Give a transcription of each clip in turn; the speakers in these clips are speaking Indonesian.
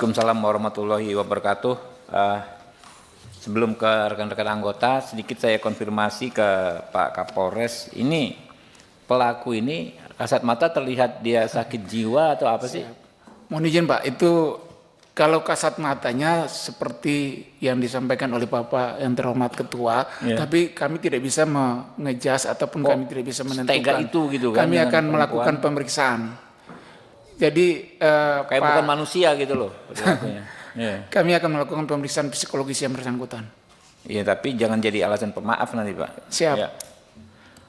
Waalaikumsalam warahmatullahi wabarakatuh. Sebelum ke rekan-rekan anggota, sedikit saya konfirmasi ke Pak Kapolres. Ini pelaku ini kasat mata terlihat dia sakit jiwa atau apa sih? Mohon izin Pak, itu kalau kasat matanya seperti yang disampaikan oleh Bapak yang terhormat Ketua, tapi kami tidak bisa mengejas ataupun kami tidak bisa menentukan. Setega itu gitu kan? Kami akan melakukan pemeriksaan. Jadi kayak bukan manusia gitu loh. Kami akan melakukan pemeriksaan psikologis yang bersangkutan. Iya, tapi jangan jadi alasan pemaaf nanti Pak. Siap. Ya.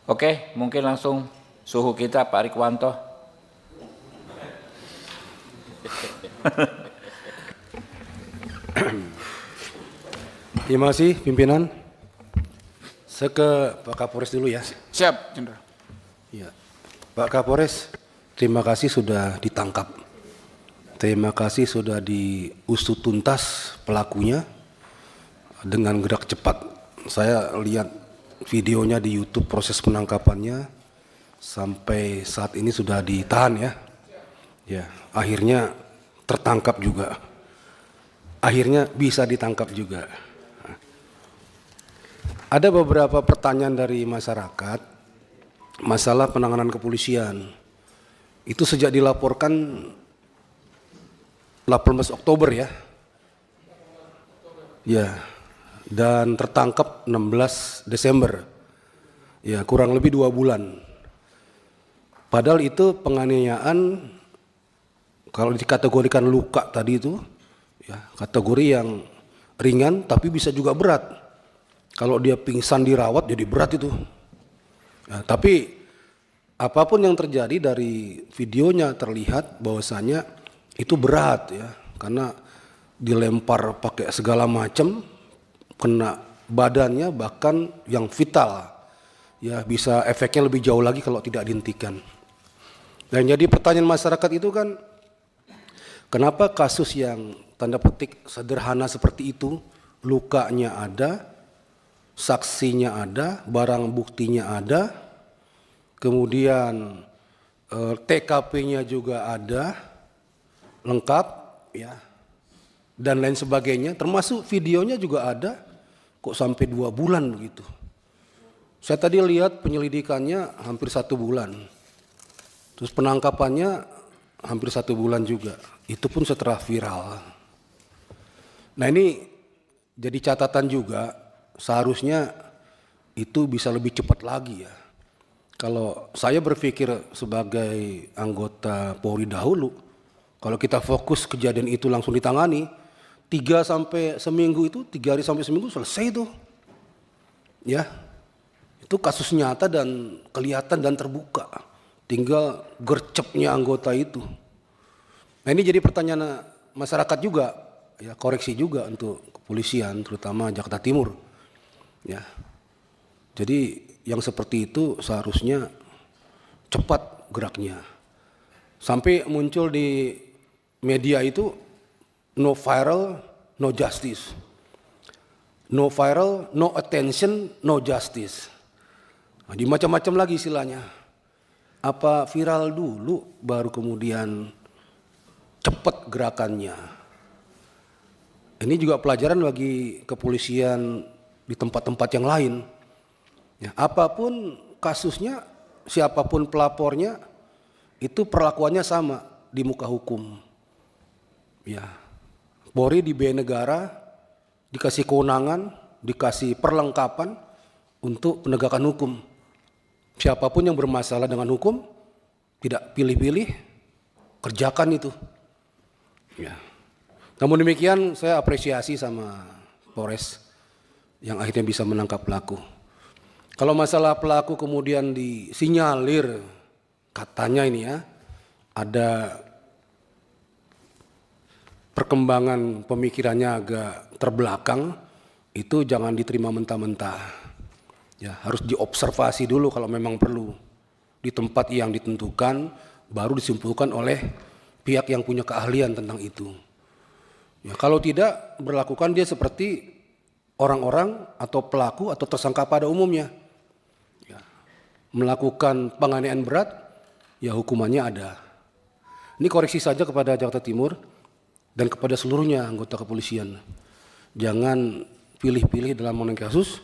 Oke, mungkin langsung suhu kita Pak Rikwanto. Terima kasih pimpinan. Saya ke Pak Kapolres dulu ya. Siap, Jenderal. Ya. Pak Kapolres, terima kasih sudah ditangkap. Terima kasih sudah diusut tuntas pelakunya dengan gerak cepat. Saya lihat videonya di YouTube proses penangkapannya sampai saat ini sudah ditahan ya. Ya, akhirnya tertangkap juga. Akhirnya bisa ditangkap juga. Ada beberapa pertanyaan dari masyarakat masalah penanganan kepolisian. Itu sejak dilaporkan 18 Oktober ya. Ya. Dan tertangkap 16 Desember. Ya, kurang lebih 2 bulan. Padahal itu penganiayaan kalau dikategorikan luka tadi itu ya, kategori yang ringan tapi bisa juga berat. Kalau dia pingsan dirawat jadi berat itu. Ya, tapi apapun yang terjadi dari videonya terlihat bahwasanya itu berat ya, karena dilempar pakai segala macam, kena badannya bahkan yang vital. Ya, bisa efeknya lebih jauh lagi kalau tidak dihentikan. Dan jadi pertanyaan masyarakat itu kan, kenapa kasus yang tanda petik sederhana seperti itu, lukanya ada, saksinya ada, barang buktinya ada, kemudian TKP-nya juga ada, lengkap, ya, dan lain sebagainya, termasuk videonya juga ada, kok sampai 2 bulan begitu. Saya tadi lihat penyelidikannya hampir 1 bulan, terus penangkapannya hampir 1 bulan juga, itu pun setelah viral. Nah ini jadi catatan juga, seharusnya itu bisa lebih cepat lagi ya. Kalau saya berpikir sebagai anggota Polri dahulu, kalau kita fokus kejadian itu langsung ditangani, 3 sampai seminggu itu, 3 hari sampai seminggu selesai itu. Ya, itu kasus nyata dan kelihatan dan terbuka. Tinggal gercepnya anggota itu. Nah ini jadi pertanyaan masyarakat juga, ya, koreksi juga untuk kepolisian, terutama Jakarta Timur. Ya, jadi yang seperti itu seharusnya cepat geraknya. Sampai muncul di media itu no viral, no justice. No viral, no attention, no justice. Nah, di macam-macam lagi istilahnya. Apa viral dulu baru kemudian cepat gerakannya. Ini juga pelajaran bagi kepolisian di tempat-tempat yang lain. Ya, apapun kasusnya, siapapun pelapornya, itu perlakuannya sama di muka hukum. Ya, Polri diberi negara, dikasih kewenangan, dikasih perlengkapan untuk penegakan hukum. Siapapun yang bermasalah dengan hukum, tidak pilih-pilih, kerjakan itu. Ya. Namun demikian saya apresiasi sama Polres yang akhirnya bisa menangkap pelaku. Kalau masalah pelaku kemudian disinyalir, katanya ini ya, ada perkembangan pemikirannya agak terbelakang, itu jangan diterima mentah-mentah. Ya, harus diobservasi dulu kalau memang perlu. Di tempat yang ditentukan, baru disimpulkan oleh pihak yang punya keahlian tentang itu. Ya, kalau tidak, berlakukan dia seperti orang-orang atau pelaku atau tersangka pada umumnya. Ya, melakukan penganiayaan berat, ya hukumannya ada. Ini koreksi saja kepada Jakarta Timur. dan kepada seluruhnya anggota kepolisian. Jangan pilih-pilih dalam menangani kasus,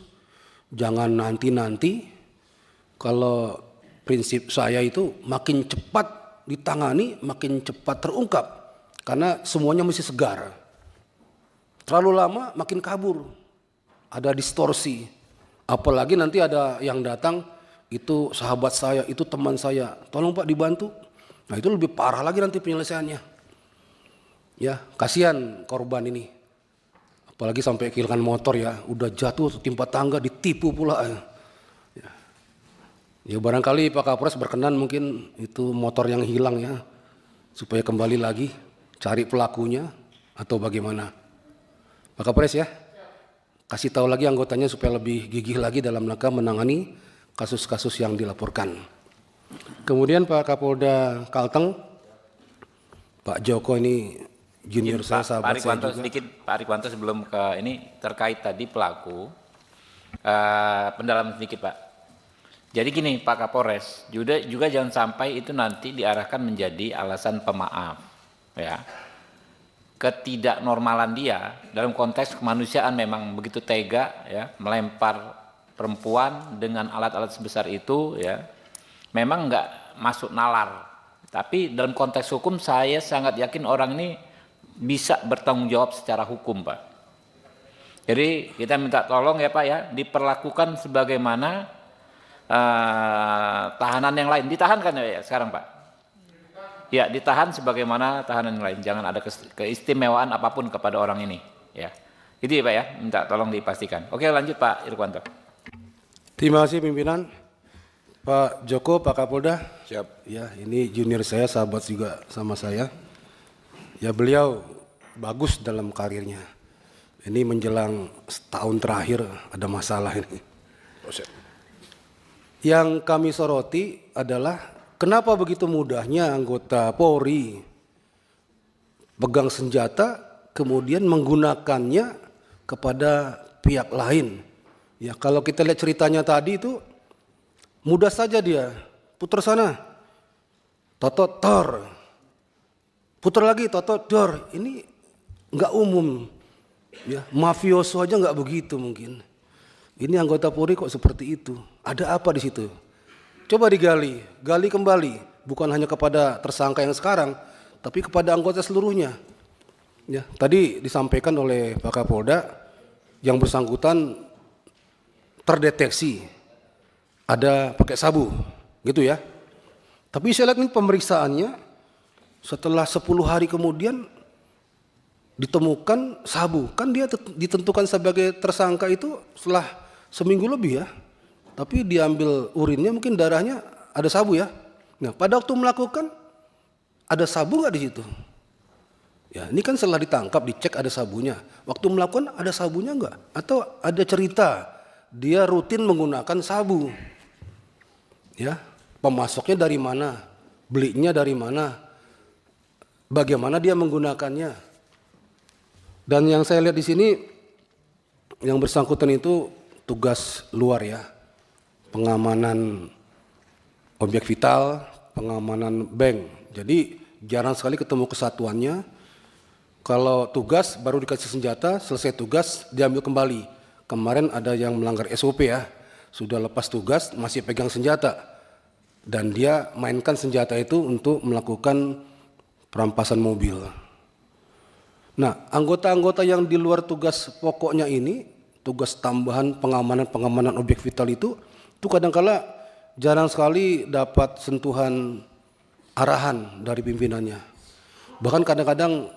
jangan nanti-nanti. Kalau prinsip saya itu makin cepat ditangani, makin cepat terungkap, karena semuanya mesti segar. Terlalu lama makin kabur, ada distorsi. Apalagi nanti ada yang datang, itu sahabat saya, itu teman saya, tolong Pak dibantu. Nah itu lebih parah lagi nanti penyelesaiannya. Ya, kasihan korban ini. Apalagi sampai kehilangan motor ya, udah jatuh timpa tangga, ditipu pula. Ya barangkali Pak Kapolres berkenan mungkin itu motor yang hilang ya, supaya kembali lagi cari pelakunya atau bagaimana. Pak Kapolres ya, kasih tahu lagi anggotanya supaya lebih gigih lagi dalam rangka menangani kasus-kasus yang dilaporkan. Kemudian Pak Kapolda Kalteng, Pak Joko ini junior saya, sahabat saya juga. Sedikit Pak Rikwanto sebelum ke ini terkait tadi pelaku, pendalaman sedikit Pak. Jadi gini Pak Kapolres, juga jangan sampai itu nanti diarahkan menjadi alasan pemaaf, ya. Ketidaknormalan dia dalam konteks kemanusiaan memang begitu tega, ya, melempar perempuan dengan alat-alat sebesar itu, ya, memang nggak masuk nalar. Tapi dalam konteks hukum saya sangat yakin orang ini bisa bertanggung jawab secara hukum, Pak. Jadi kita minta tolong ya Pak ya, diperlakukan sebagaimana tahanan yang lain. Ditahan kan ya sekarang Pak? Ya, ditahan sebagaimana tahanan yang lain. Jangan ada keistimewaan apapun kepada orang ini. Ya, itu ya Pak ya, minta tolong dipastikan. Oke lanjut Pak Irwanto. Terima kasih pimpinan. Pak Joko, Pak Kapolda. Siap. Ya, ini junior saya, sahabat juga sama saya. Ya beliau bagus dalam karirnya. Ini menjelang setahun terakhir ada masalah ini. Yang kami soroti adalah kenapa begitu mudahnya anggota Polri pegang senjata kemudian menggunakannya kepada pihak lain. Ya kalau kita lihat ceritanya tadi itu mudah saja dia putar sana, totot tor, putar lagi totot dor. Ini nggak umum, ya mafioso aja nggak begitu mungkin. Ini anggota Polri kok seperti itu? Ada apa di situ? Coba digali, gali kembali. Bukan hanya kepada tersangka yang sekarang, tapi kepada anggota seluruhnya. Ya, tadi disampaikan oleh Pak Kapolda, yang bersangkutan terdeteksi ada pakai sabu, gitu ya. Tapi saya lihat ini pemeriksaannya setelah 10 hari kemudian ditemukan sabu. Kan dia ditentukan sebagai tersangka itu setelah seminggu lebih ya, tapi diambil urinnya mungkin darahnya ada sabu ya. Nah pada waktu melakukan ada sabu nggak di situ? Ya ini kan setelah ditangkap dicek ada sabunya. Waktu melakukan ada sabunya nggak? Atau ada cerita dia rutin menggunakan sabu? Ya pemasoknya dari mana? Belinya dari mana? Bagaimana dia menggunakannya? Dan yang saya lihat di sini yang bersangkutan itu tugas luar ya, pengamanan objek vital, pengamanan bank. Jadi jarang sekali ketemu kesatuannya. Kalau tugas baru dikasih senjata, selesai tugas diambil kembali. Kemarin ada yang melanggar SOP ya, sudah lepas tugas masih pegang senjata. Dan dia mainkan senjata itu untuk melakukan perampasan mobil. Nah, anggota-anggota yang di luar tugas pokoknya ini, tugas tambahan pengamanan objek vital itu kadang-kala jarang sekali dapat sentuhan arahan dari pimpinannya. Bahkan kadang-kadang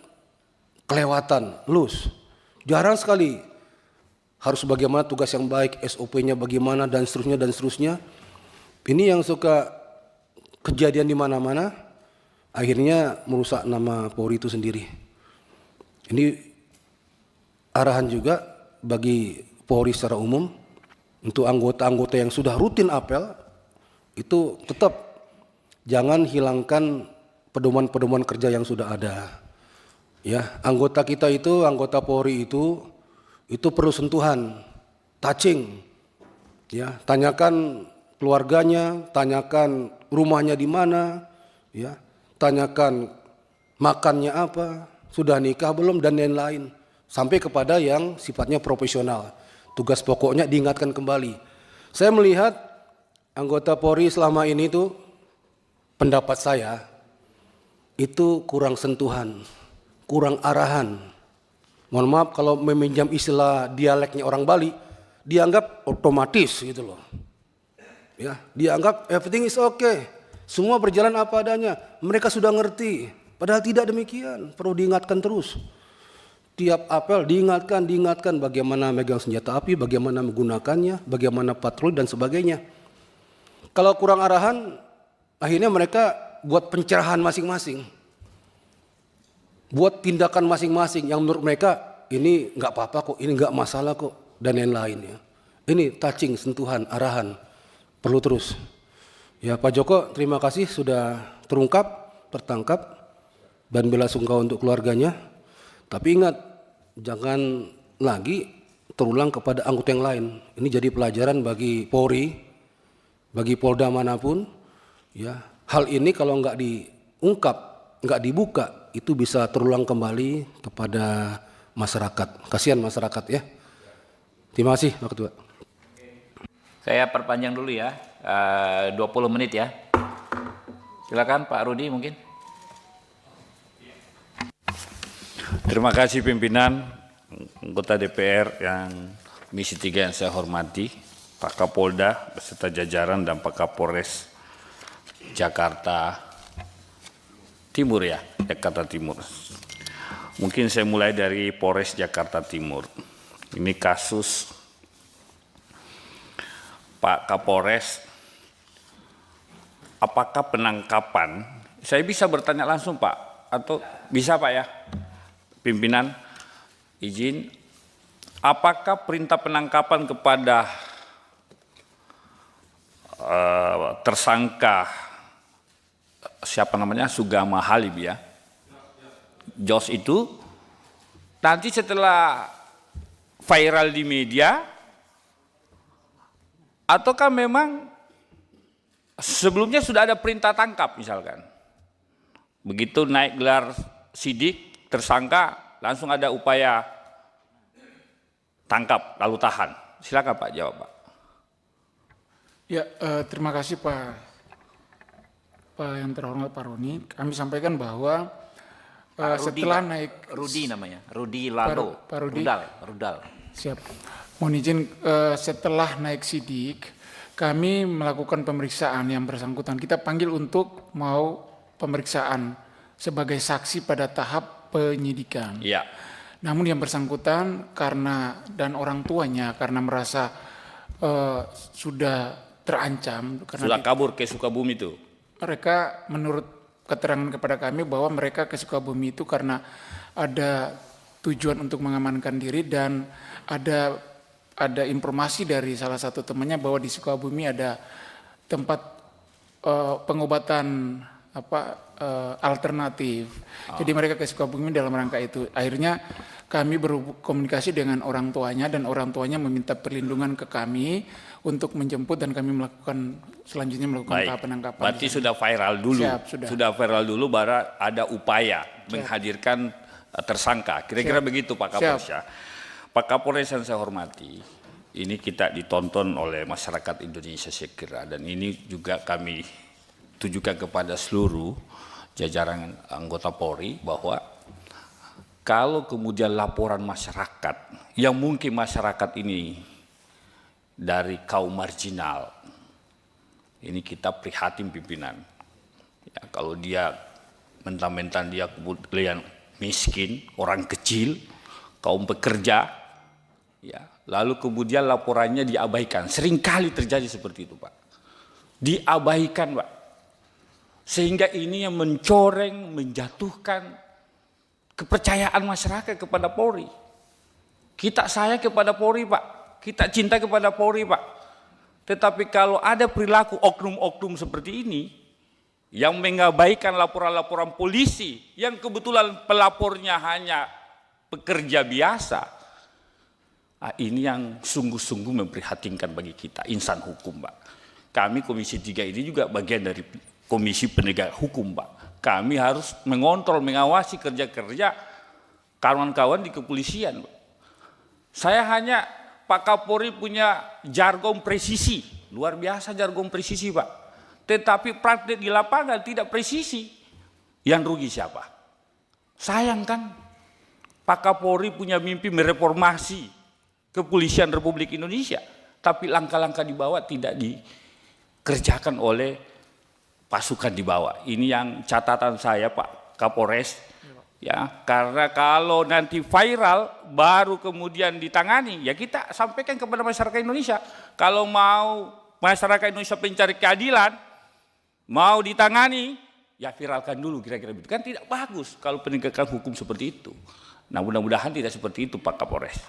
kelewatan, loose. Jarang sekali harus bagaimana tugas yang baik, SOP-nya bagaimana dan seterusnya. Ini yang suka kejadian di mana-mana, akhirnya merusak nama Polri itu sendiri. Ini arahan juga bagi Polri secara umum untuk anggota-anggota yang sudah rutin apel itu tetap jangan hilangkan pedoman-pedoman kerja yang sudah ada. Ya, anggota kita itu, anggota Polri itu perlu sentuhan, touching. Ya, tanyakan keluarganya, tanyakan rumahnya di mana, ya, tanyakan makannya apa, sudah nikah belum, dan lain-lain. Sampai kepada yang sifatnya profesional. Tugas pokoknya diingatkan kembali. Saya melihat anggota Polri selama ini tuh, pendapat saya, itu kurang sentuhan, kurang arahan. Mohon maaf kalau meminjam istilah dialeknya orang Bali, dianggap otomatis gitu loh. Ya, dianggap everything is okay. Semua berjalan apa adanya. Mereka sudah ngerti. Padahal tidak demikian. Perlu diingatkan terus. Tiap apel diingatkan bagaimana megang senjata api, bagaimana menggunakannya, bagaimana patroli dan sebagainya. Kalau kurang arahan, akhirnya mereka buat pencerahan masing-masing. Buat tindakan masing-masing yang menurut mereka ini nggak apa-apa kok, ini nggak masalah kok, dan lain-lain ya. Ini touching, sentuhan, arahan, perlu terus. Ya Pak Joko, terima kasih sudah terungkap, tertangkap, dan bela sungkawa untuk keluarganya. Tapi ingat, jangan lagi terulang kepada anggota yang lain. Ini jadi pelajaran bagi Polri, bagi Polda manapun. Ya, hal ini kalau nggak diungkap, nggak dibuka, itu bisa terulang kembali kepada masyarakat. Kasihan masyarakat ya. Terima kasih Pak Ketua. Saya perpanjang dulu ya, 20 menit ya. Silakan Pak Rudi mungkin. Terima kasih pimpinan, anggota DPR yang Komisi 3 yang saya hormati, Pak Kapolda beserta jajaran dan Pak Kapolres Jakarta Timur ya, Jakarta Timur. Mungkin saya mulai dari Polres Jakarta Timur. Ini kasus Pak Kapolres, apakah penangkapan, saya bisa bertanya langsung Pak, atau bisa Pak ya? Pimpinan, izin, apakah perintah penangkapan kepada tersangka siapa namanya Sugama Halib ya, Jos itu nanti setelah viral di media, ataukah memang sebelumnya sudah ada perintah tangkap misalkan, begitu naik gelar sidik tersangka langsung ada upaya tangkap lalu tahan. Silakan Pak jawab Pak. Ya, terima kasih Pak yang terhormat Pak Roni. Kami sampaikan bahwa setelah naik Rudi namanya, Rudi Lalo, Pak Rudi. Rudal. Siap. Mohon izin, setelah naik sidik, kami melakukan pemeriksaan yang bersangkutan. Kita panggil untuk mau pemeriksaan sebagai saksi pada tahap penyidikan. Iya. Namun yang bersangkutan karena dan orang tuanya karena merasa sudah terancam karena Sudah kabur ke Sukabumi itu. mereka menurut keterangan kepada kami bahwa mereka ke Sukabumi itu karena ada tujuan untuk mengamankan diri dan ada informasi dari salah satu temannya bahwa di Sukabumi ada tempat pengobatan alternatif. Jadi mereka ke Sukabumi dalam rangka itu. Akhirnya kami berkomunikasi dengan orang tuanya dan orang tuanya meminta perlindungan ke kami untuk menjemput dan kami selanjutnya melakukan tahap penangkapan. Berarti sudah viral dulu. Siap, sudah. Viral dulu baru ada upaya menghadirkan tersangka. Kira-kira begitu Pak Kapolres ya. Pak Kapolres yang saya hormati, ini kita ditonton oleh masyarakat Indonesia saya kira, dan ini juga kami tujukan kepada seluruh jajaran anggota Polri bahwa kalau kemudian laporan masyarakat yang mungkin masyarakat ini dari kaum marginal, ini kita prihatin pimpinan. Ya, kalau dia mentang-mentang dia kemudian miskin, orang kecil, kaum pekerja, ya, lalu kemudian laporannya diabaikan. Seringkali terjadi seperti itu Pak. Diabaikan Pak. Sehingga ini yang mencoreng, menjatuhkan kepercayaan masyarakat kepada Polri. Kita sayang kepada Polri Pak, kita cinta kepada Polri Pak. Tetapi kalau ada perilaku oknum-oknum seperti ini, yang mengabaikan laporan-laporan polisi, yang kebetulan pelapornya hanya pekerja biasa, ini yang sungguh-sungguh memprihatinkan bagi kita, insan hukum Pak. Kami Komisi 3 ini juga bagian dari Komisi Penegak Hukum Pak. Kami harus mengontrol, mengawasi kerja-kerja kawan-kawan di kepolisian. Saya hanya Pak Kapolri punya jargon presisi, luar biasa jargon presisi Pak. Tetapi praktik di lapangan tidak presisi. Yang rugi siapa? Sayang kan? Pak Kapolri punya mimpi mereformasi kepolisian Republik Indonesia, tapi langkah-langkah di bawah tidak dikerjakan oleh pasukan di bawah. Ini yang catatan saya Pak Kapolres. Ya, karena kalau nanti viral baru kemudian ditangani, ya kita sampaikan kepada masyarakat Indonesia. Kalau mau masyarakat Indonesia mencari keadilan, mau ditangani, ya viralkan dulu kira-kira begitu. Kan tidak bagus kalau penegakan hukum seperti itu. Nah, mudah-mudahan tidak seperti itu Pak Kapolres.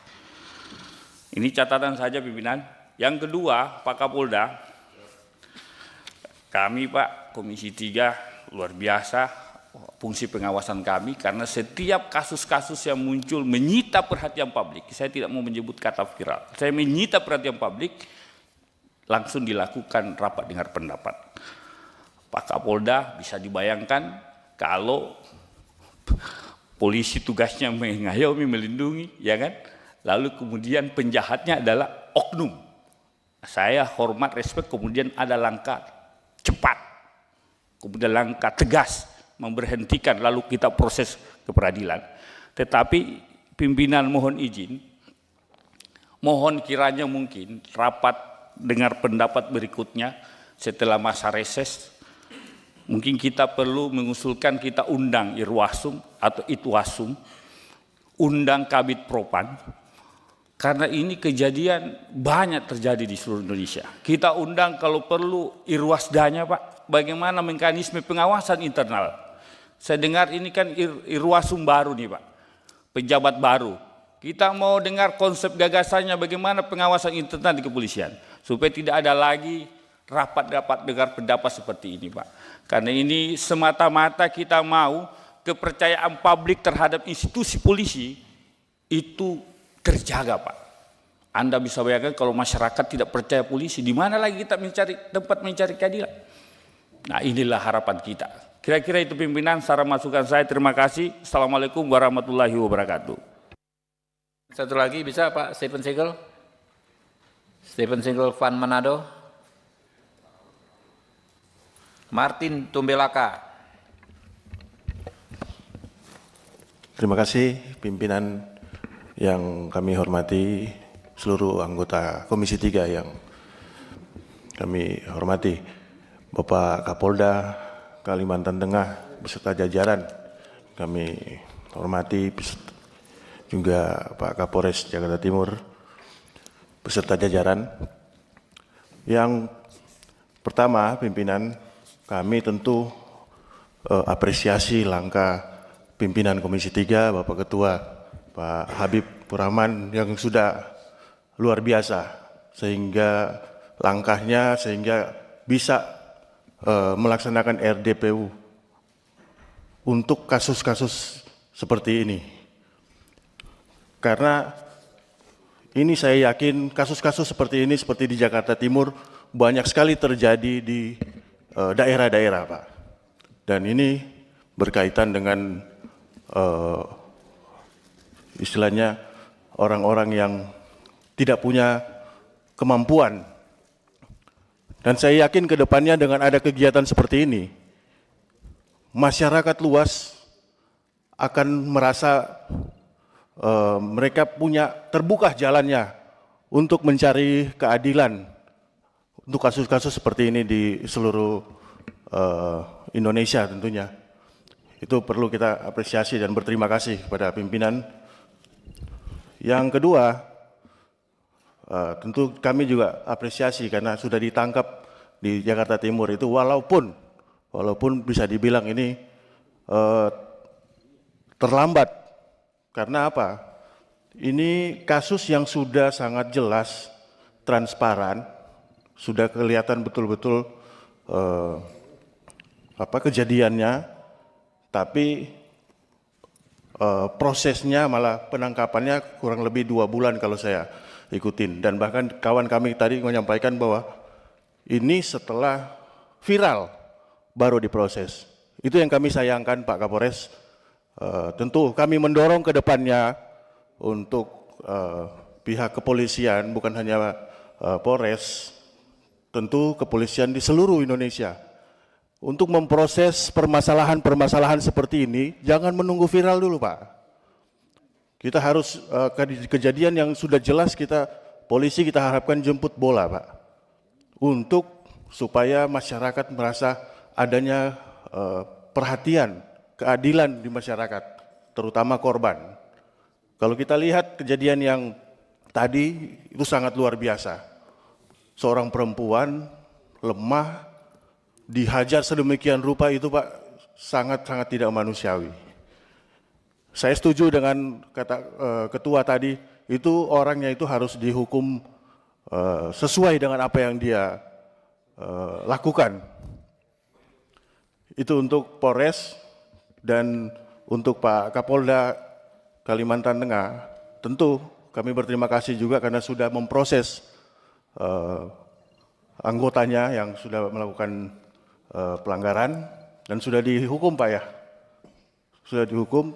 Ini catatan saja pimpinan. Yang kedua, Pak Kapolda, kami Pak Komisi 3 luar biasa fungsi pengawasan kami, karena setiap kasus-kasus yang muncul menyita perhatian publik, saya tidak mau menyebut kata viral, saya menyita perhatian publik, langsung dilakukan rapat dengar pendapat. Pak Kapolda bisa dibayangkan kalau polisi tugasnya mengayomi, melindungi, ya kan? Lalu kemudian penjahatnya adalah oknum. Saya hormat, respect, kemudian ada langkah cepat, kemudian langkah tegas, memberhentikan, lalu kita proses ke peradilan. Tetapi pimpinan mohon izin, mohon kiranya mungkin rapat dengar pendapat berikutnya setelah masa reses, mungkin kita perlu mengusulkan kita undang Irwasum atau Itwasum, undang Kabid Propan, karena ini kejadian banyak terjadi di seluruh Indonesia. Kita undang kalau perlu Irwasdanya Pak, bagaimana mekanisme pengawasan internal. Saya dengar ini kan Irwasum baru nih Pak, pejabat baru. Kita mau dengar konsep gagasannya bagaimana pengawasan internal di kepolisian. Supaya tidak ada lagi rapat-rapat dengar pendapat seperti ini Pak. Karena ini semata-mata kita mau kepercayaan publik terhadap institusi polisi itu terjaga Pak. Anda bisa bayangkan kalau masyarakat tidak percaya polisi, di mana lagi kita mencari tempat mencari keadilan. Nah, inilah harapan kita. Kira-kira itu pimpinan, saran masukan saya. Terima kasih. Assalamualaikum warahmatullahi wabarakatuh. Satu lagi bisa Pak Stephen Single? Stephen Single Van Manado. Martin Tumbelaka. Terima kasih pimpinan yang kami hormati, seluruh anggota Komisi 3 yang kami hormati, Bapak Kapolda Kalimantan Tengah beserta jajaran kami hormati, juga Pak Kapolres Jakarta Timur beserta jajaran. Yang pertama pimpinan, kami tentu apresiasi langkah pimpinan Komisi 3 Bapak Ketua Pak Habib Burahman yang sudah luar biasa, sehingga langkahnya sehingga bisa melaksanakan RDPU untuk kasus-kasus seperti ini. Karena ini saya yakin kasus-kasus seperti ini, seperti di Jakarta Timur, banyak sekali terjadi di daerah-daerah Pak. Dan ini berkaitan dengan istilahnya orang-orang yang tidak punya kemampuan. Dan saya yakin ke depannya dengan ada kegiatan seperti ini, masyarakat luas akan merasa mereka punya terbuka jalannya untuk mencari keadilan untuk kasus-kasus seperti ini di seluruh Indonesia tentunya. Itu perlu kita apresiasi dan berterima kasih kepada pimpinan. Yang kedua, tentu kami juga apresiasi karena sudah ditangkap di Jakarta Timur itu, walaupun bisa dibilang ini terlambat. Karena apa? Ini kasus yang sudah sangat jelas, transparan, sudah kelihatan betul-betul kejadiannya, tapi prosesnya malah penangkapannya kurang lebih 2 bulan kalau saya ikutin. Dan bahkan kawan kami tadi menyampaikan bahwa ini setelah viral baru diproses. Itu yang kami sayangkan Pak Kapolres, Tentu kami mendorong ke depannya untuk pihak kepolisian, bukan hanya Polres, tentu kepolisian di seluruh Indonesia, untuk memproses permasalahan-permasalahan seperti ini, jangan menunggu viral dulu, Pak. Kita harus kejadian yang sudah jelas polisi kita harapkan jemput bola, Pak, untuk supaya masyarakat merasa adanya perhatian, keadilan di masyarakat, terutama korban. Kalau kita lihat kejadian yang tadi itu sangat luar biasa. Seorang perempuan lemah dihajar sedemikian rupa itu, Pak, sangat-sangat tidak manusiawi. Saya setuju dengan kata ketua tadi, itu orangnya itu harus dihukum sesuai dengan apa yang dia lakukan. Itu untuk Polres. Dan untuk Pak Kapolda Kalimantan Tengah, tentu kami berterima kasih juga karena sudah memproses anggotanya yang sudah melakukan pelanggaran dan sudah dihukum, Pak, ya. Sudah dihukum.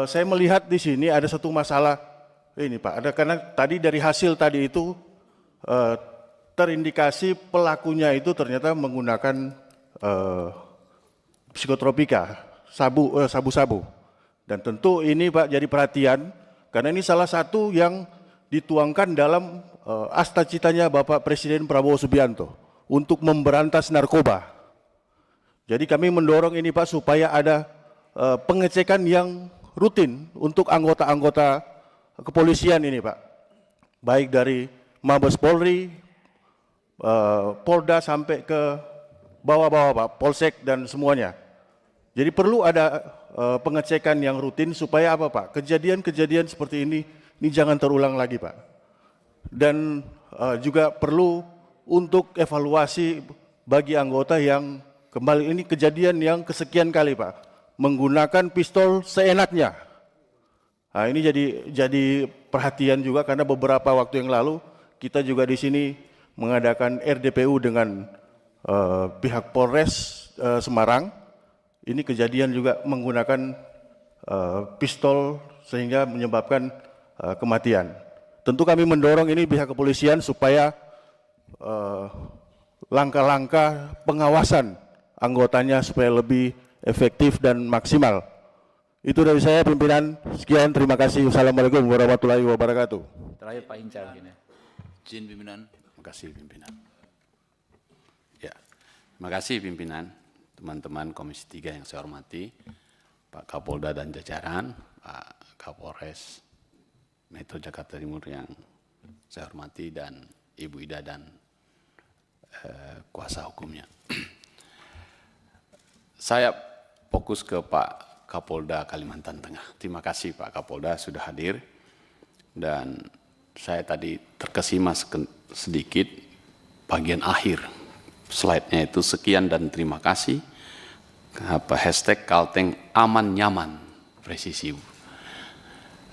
Saya melihat di sini ada satu masalah ini, Pak. Karena tadi dari hasil tadi itu terindikasi pelakunya itu ternyata menggunakan psikotropika, sabu-sabu. Dan tentu ini, Pak, jadi perhatian karena ini salah satu yang dituangkan dalam asta citanya Bapak Presiden Prabowo Subianto untuk memberantas narkoba. Jadi kami mendorong ini, Pak, supaya ada pengecekan yang rutin untuk anggota-anggota kepolisian ini, Pak. Baik dari Mabes Polri, Polda sampai ke bawah-bawah, Pak, Polsek dan semuanya. Jadi perlu ada pengecekan yang rutin supaya apa, Pak? Kejadian-kejadian seperti ini jangan terulang lagi, Pak. Dan juga perlu untuk evaluasi bagi anggota yang kembali ini kejadian yang kesekian kali, Pak, menggunakan pistol seenaknya. Nah, ini jadi perhatian juga karena beberapa waktu yang lalu kita juga di sini mengadakan RDPU dengan pihak Polres Semarang. Ini kejadian juga menggunakan pistol sehingga menyebabkan kematian. Tentu kami mendorong ini pihak kepolisian supaya langkah-langkah pengawasan anggotanya supaya lebih efektif dan maksimal. Itu dari saya, pimpinan. Sekian, terima kasih. Wassalamualaikum warahmatullahi wabarakatuh. Terakhir Pak Hinca begini. Izin pimpinan. Terima kasih pimpinan. Ya, terima kasih pimpinan. Teman-teman Komisi 3 yang saya hormati, Pak Kapolda dan jajaran, Pak Kapolres Metro Jakarta Timur yang saya hormati, dan Ibu Ida dan kuasa hukumnya. Saya fokus ke Pak Kapolda Kalimantan Tengah. Terima kasih Pak Kapolda sudah hadir, dan saya tadi terkesima sedikit bagian akhir slide-nya itu, sekian dan terima kasih. Hashtag Kalteng aman nyaman presisi.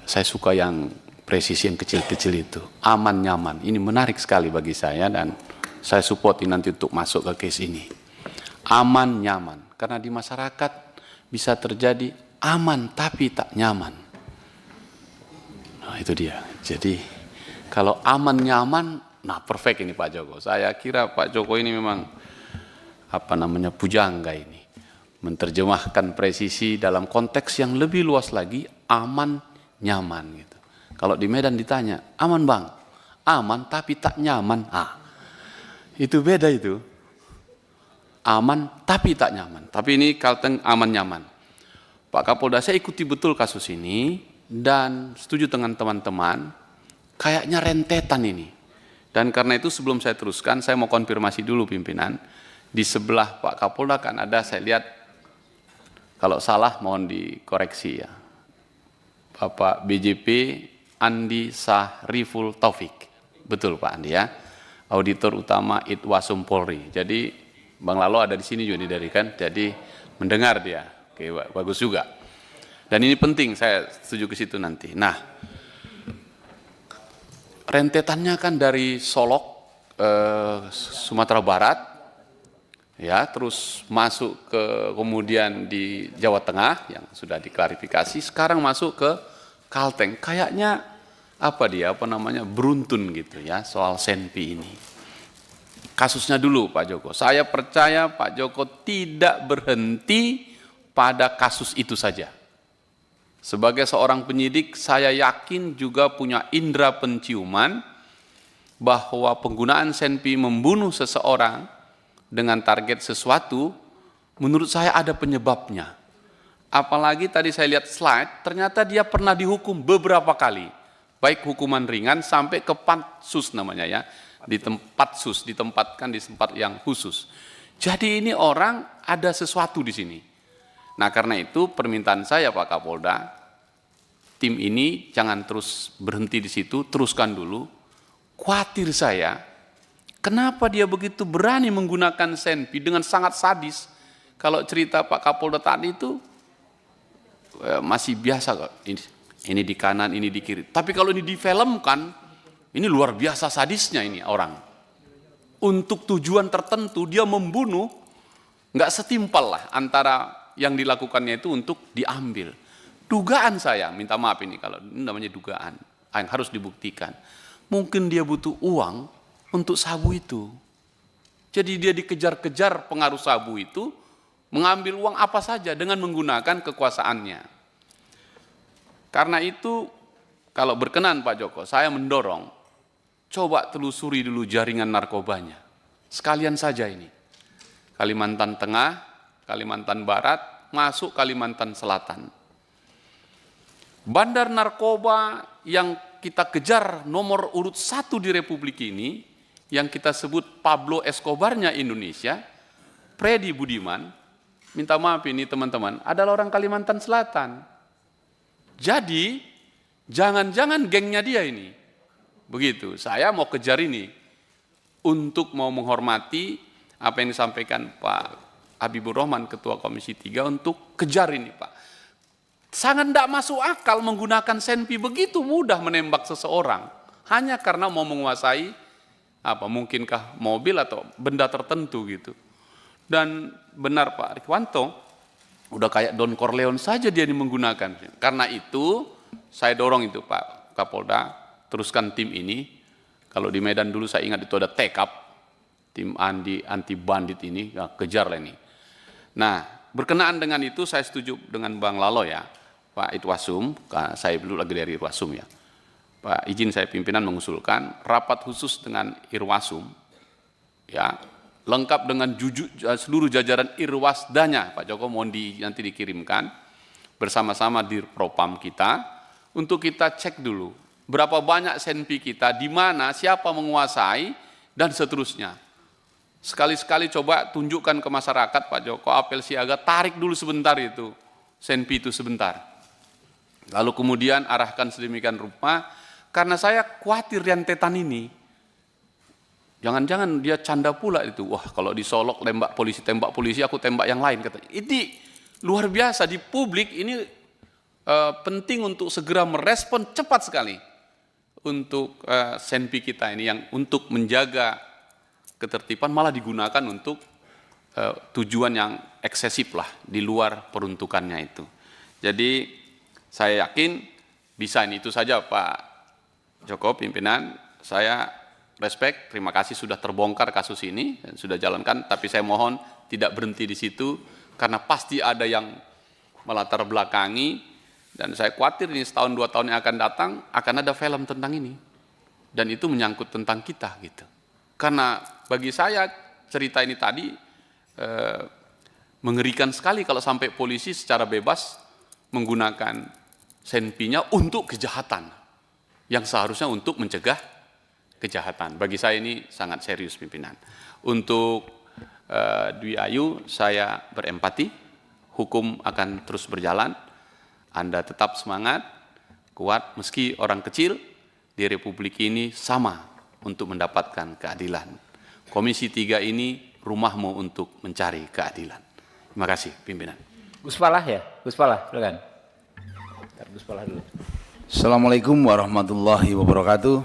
Saya suka yang presisi yang kecil-kecil itu, aman nyaman. Ini menarik sekali bagi saya dan saya support nanti untuk masuk ke case ini. Aman nyaman, karena di masyarakat bisa terjadi aman tapi tak nyaman. Nah itu dia. Jadi kalau aman nyaman, nah perfect ini Pak Joko. Saya kira Pak Joko ini memang pujangga ini. Menerjemahkan presisi dalam konteks yang lebih luas lagi, aman, nyaman gitu. Kalau di Medan ditanya, aman bang? Aman tapi tak nyaman. Itu beda itu. Aman tapi tak nyaman. Tapi ini Kalteng aman nyaman. Pak Kapolda, saya ikuti betul kasus ini dan setuju dengan teman-teman, kayaknya rentetan ini. Dan karena itu sebelum saya teruskan, saya mau konfirmasi dulu pimpinan. Di sebelah Pak Kapolda kan ada, saya lihat, kalau salah mohon dikoreksi ya. Bapak BJP Andi Sahriful Taufik. Betul Pak Andi ya. Auditor utama Itwasum Polri. Jadi Bang Lalo ada di sini juga dari kan. Jadi mendengar dia. Oke, bagus juga. Dan ini penting, saya setuju ke situ nanti. Nah, rentetannya kan dari Solok, Sumatera Barat, ya, terus masuk ke kemudian di Jawa Tengah yang sudah diklarifikasi, sekarang masuk ke Kalteng. Kayaknya beruntun gitu ya soal Senpi ini. Kasusnya dulu Pak Joko. Saya percaya Pak Joko tidak berhenti pada kasus itu saja. Sebagai seorang penyidik, saya yakin juga punya indera penciuman bahwa penggunaan Senpi membunuh seseorang dengan target sesuatu, menurut saya ada penyebabnya. Apalagi tadi saya lihat slide, ternyata dia pernah dihukum beberapa kali. Baik hukuman ringan sampai ke patsus namanya ya. Ditempatkan di tempat yang khusus. Jadi ini orang ada sesuatu di sini. Nah karena itu permintaan saya Pak Kapolda, tim ini jangan terus berhenti di situ, teruskan dulu. Khawatir saya, kenapa dia begitu berani menggunakan Senpi dengan sangat sadis. Kalau cerita Pak Kapolda tadi itu masih biasa kok. Ini di kanan, ini di kiri. Tapi kalau ini difilmkan, ini luar biasa sadisnya ini orang. Untuk tujuan tertentu dia membunuh, nggak setimpal lah antara yang dilakukannya itu untuk diambil. Dugaan saya, minta maaf ini kalau ini namanya dugaan, yang harus dibuktikan. Mungkin dia butuh uang untuk sabu itu. Jadi dia dikejar-kejar pengaruh sabu itu, mengambil uang apa saja dengan menggunakan kekuasaannya. Karena itu, kalau berkenan Pak Joko, saya mendorong, coba telusuri dulu jaringan narkobanya. Sekalian saja ini. Kalimantan Tengah, Kalimantan Barat, masuk Kalimantan Selatan. Bandar narkoba yang kita kejar nomor urut 1 di Republik ini, yang kita sebut Pablo Escobarnya Indonesia, Freddy Budiman, minta maaf ini teman-teman, adalah orang Kalimantan Selatan. Jadi, jangan-jangan gengnya dia ini. Begitu, saya mau kejar ini. Untuk mau menghormati apa yang disampaikan Pak Habibur Rahman, Ketua Komisi 3, untuk kejar ini Pak. Sangat tidak masuk akal menggunakan Senpi begitu mudah menembak seseorang. Hanya karena mau menguasai, mungkinkah mobil atau benda tertentu gitu. Dan benar Pak Rikwanto, udah kayak Don Corleone saja dia menggunakan. Karena itu, saya dorong itu Pak Kapolda, teruskan tim ini. Kalau di Medan dulu saya ingat itu ada TKAP, tim anti bandit ini, kejarlah ini. Nah, berkenaan dengan itu saya setuju dengan Bang Lalo ya, Pak Itwasum, saya dulu lagi dari Irwasum ya. Pak izin saya pimpinan mengusulkan rapat khusus dengan Irwasum, ya, lengkap dengan seluruh jajaran Irwasdanya, Pak Joko mohon nanti dikirimkan, bersama-sama di Propam kita, untuk kita cek dulu, berapa banyak Senpi kita, di mana, siapa menguasai, dan seterusnya. Sekali-sekali coba tunjukkan ke masyarakat, Pak Joko, apel siaga, tarik dulu sebentar itu, Senpi itu sebentar. Lalu kemudian arahkan sedemikian rupa, karena saya khawatir rentetan ini, jangan-jangan dia canda pula itu, wah kalau disolok tembak polisi, aku tembak yang lain. Katanya. Ini luar biasa, di publik ini penting untuk segera merespon cepat sekali untuk Senpi kita ini, yang untuk menjaga ketertiban malah digunakan untuk tujuan yang eksesif lah, di luar peruntukannya itu. Jadi saya yakin bisa ini, itu saja Pak Joko pimpinan, saya respect, terima kasih sudah terbongkar kasus ini dan sudah jalankan, tapi saya mohon tidak berhenti di situ karena pasti ada yang melatar belakangi dan saya khawatir ini setahun 2 tahun yang akan datang akan ada film tentang ini dan itu menyangkut tentang kita gitu. Karena bagi saya cerita ini tadi mengerikan sekali kalau sampai polisi secara bebas menggunakan Senpinya untuk kejahatan yang seharusnya untuk mencegah kejahatan. Bagi saya ini sangat serius pimpinan. Untuk Dwi Ayu saya berempati, hukum akan terus berjalan, Anda tetap semangat, kuat, meski orang kecil di Republik ini sama untuk mendapatkan keadilan. Komisi 3 ini rumahmu untuk mencari keadilan. Terima kasih pimpinan. Gus Falah ya, Gus Falah, silakan. Gus Falah dulu. Assalamualaikum warahmatullahi wabarakatuh.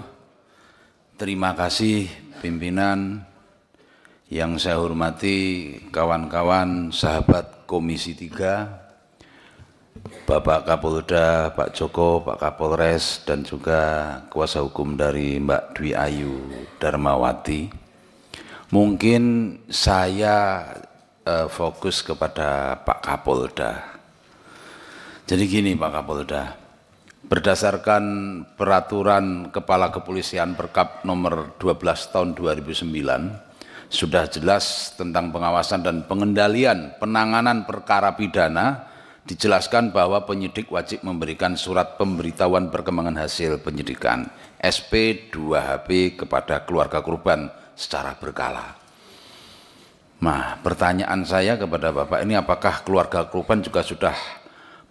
Terima kasih pimpinan Yang saya hormati kawan-kawan sahabat Komisi 3, Bapak Kapolda, Pak Joko, Pak Kapolres, dan juga kuasa hukum dari Mbak Dwi Ayu Darmawati. Mungkin saya fokus kepada Pak Kapolda. Jadi gini Pak Kapolda, berdasarkan peraturan Kepala Kepolisian Perkap nomor 12 tahun 2009, sudah jelas tentang pengawasan dan pengendalian penanganan perkara pidana, dijelaskan bahwa penyidik wajib memberikan surat pemberitahuan perkembangan hasil penyidikan SP 2HP kepada keluarga korban secara berkala. Nah, pertanyaan saya kepada Bapak ini, apakah keluarga korban juga sudah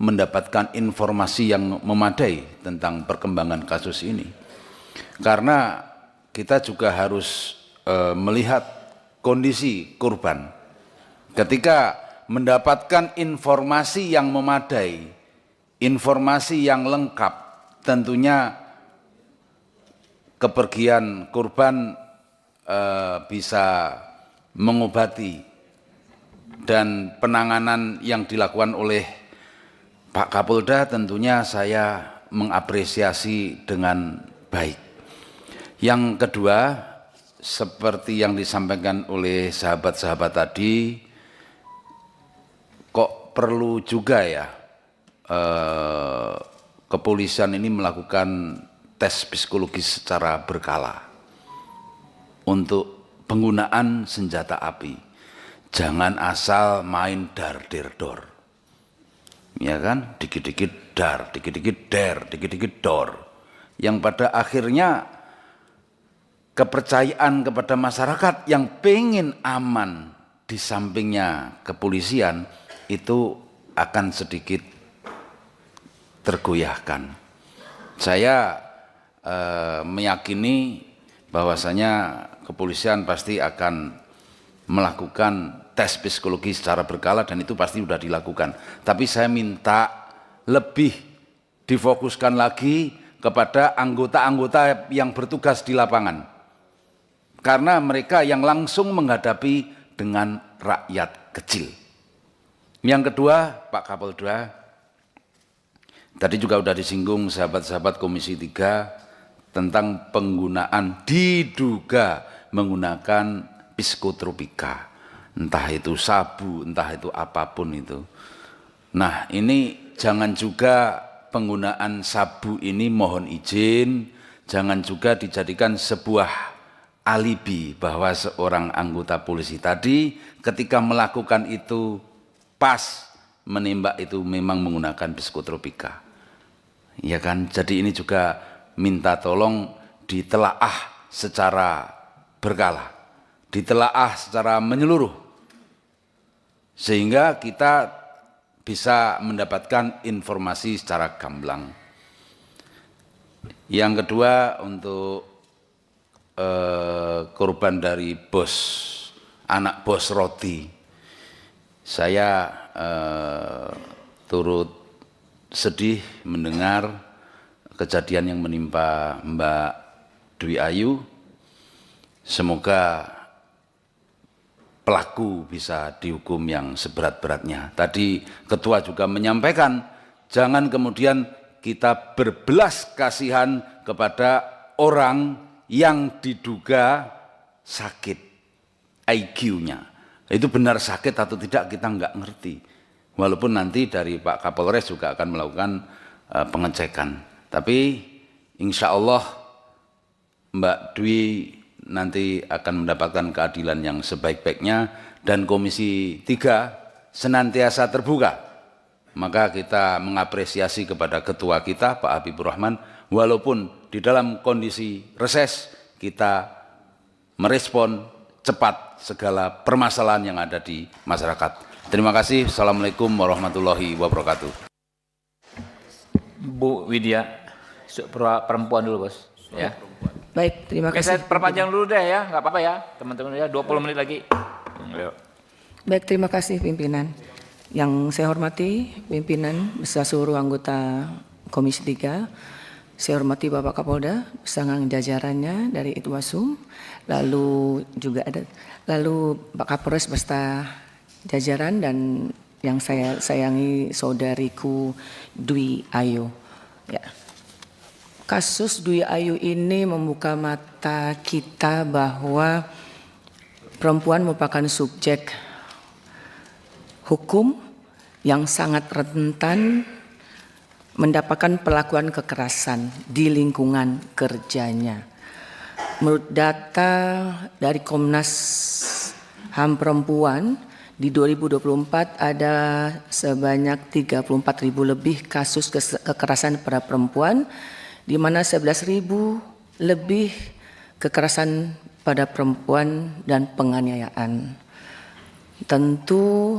mendapatkan informasi yang memadai tentang perkembangan kasus ini? Karena kita juga harus melihat kondisi korban. Ketika mendapatkan informasi yang memadai, informasi yang lengkap, tentunya kepergian korban bisa mengobati, dan penanganan yang dilakukan oleh Pak Kapolda tentunya saya mengapresiasi dengan baik. Yang kedua, seperti yang disampaikan oleh sahabat-sahabat tadi, kok perlu juga ya kepolisian ini melakukan tes psikologis secara berkala untuk penggunaan senjata api. Jangan asal main dar-der-dor, ya kan? Dikit-dikit dar, dikit-dikit der, dikit-dikit dor, yang pada akhirnya kepercayaan kepada masyarakat yang pengen aman di sampingnya kepolisian itu akan sedikit tergoyahkan. Saya meyakini bahwasanya kepolisian pasti akan melakukan tes psikologi secara berkala, dan itu pasti sudah dilakukan. Tapi saya minta lebih difokuskan lagi kepada anggota-anggota yang bertugas di lapangan, karena mereka yang langsung menghadapi dengan rakyat kecil. Yang kedua, Pak Kapolda, tadi juga sudah disinggung sahabat-sahabat Komisi 3 tentang penggunaan, diduga menggunakan psikotropika, entah itu sabu, entah itu apapun itu. Nah, ini jangan juga penggunaan sabu ini, mohon izin, jangan juga dijadikan sebuah alibi bahwa seorang anggota polisi tadi ketika melakukan itu pas menembak itu memang menggunakan psikotropika. Ya kan? Jadi ini juga minta tolong ditelaah secara berkala, ditelaah secara menyeluruh, sehingga kita bisa mendapatkan informasi secara gamblang. Yang kedua, untuk korban dari anak bos roti, saya turut sedih mendengar kejadian yang menimpa Mbak Dwi Ayu. Semoga pelaku bisa dihukum yang seberat-beratnya. Tadi Ketua juga menyampaikan, jangan kemudian kita berbelas kasihan kepada orang yang diduga sakit IQ-nya. Itu benar sakit atau tidak kita nggak ngerti. Walaupun nanti dari Pak Kapolres juga akan melakukan pengecekan. Tapi insya Allah Mbak Dwi nanti akan mendapatkan keadilan yang sebaik-baiknya, dan Komisi 3 senantiasa terbuka. Maka kita mengapresiasi kepada Ketua kita Pak Habibur Rahman, walaupun di dalam kondisi reses kita merespon cepat segala permasalahan yang ada di masyarakat. Terima kasih. Assalamualaikum warahmatullahi wabarakatuh. Bu Widya, perempuan dulu bos. Ya. Baik, terima Oke, kasih. saya perpanjang dulu deh ya, nggak apa-apa ya teman-teman ya, 20 menit lagi. Yuk. Baik, terima kasih pimpinan. Yang saya hormati pimpinan beserta seluruh anggota Komisi 3, Saya hormati Bapak Kapolda bersama jajarannya dari Itwasum, lalu juga ada Pak Kapolres beserta jajaran dan yang saya sayangi saudariku Dwi Ayu. Ya. Kasus Dwi Ayu ini membuka mata kita bahwa perempuan merupakan subjek hukum yang sangat rentan mendapatkan perlakuan kekerasan di lingkungan kerjanya. Menurut data dari Komnas HAM Perempuan, di 2024 ada sebanyak 34.000 lebih kasus kekerasan pada perempuan, di mana 11.000 lebih kekerasan pada perempuan dan penganiayaan. Tentu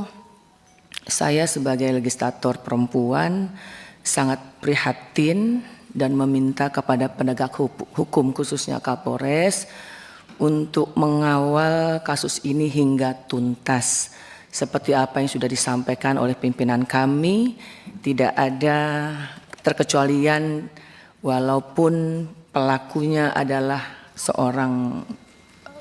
saya sebagai legislator perempuan sangat prihatin dan meminta kepada penegak hukum khususnya Kapolres untuk mengawal kasus ini hingga tuntas. Seperti apa yang sudah disampaikan oleh pimpinan kami, tidak ada terkecualian walaupun pelakunya adalah seorang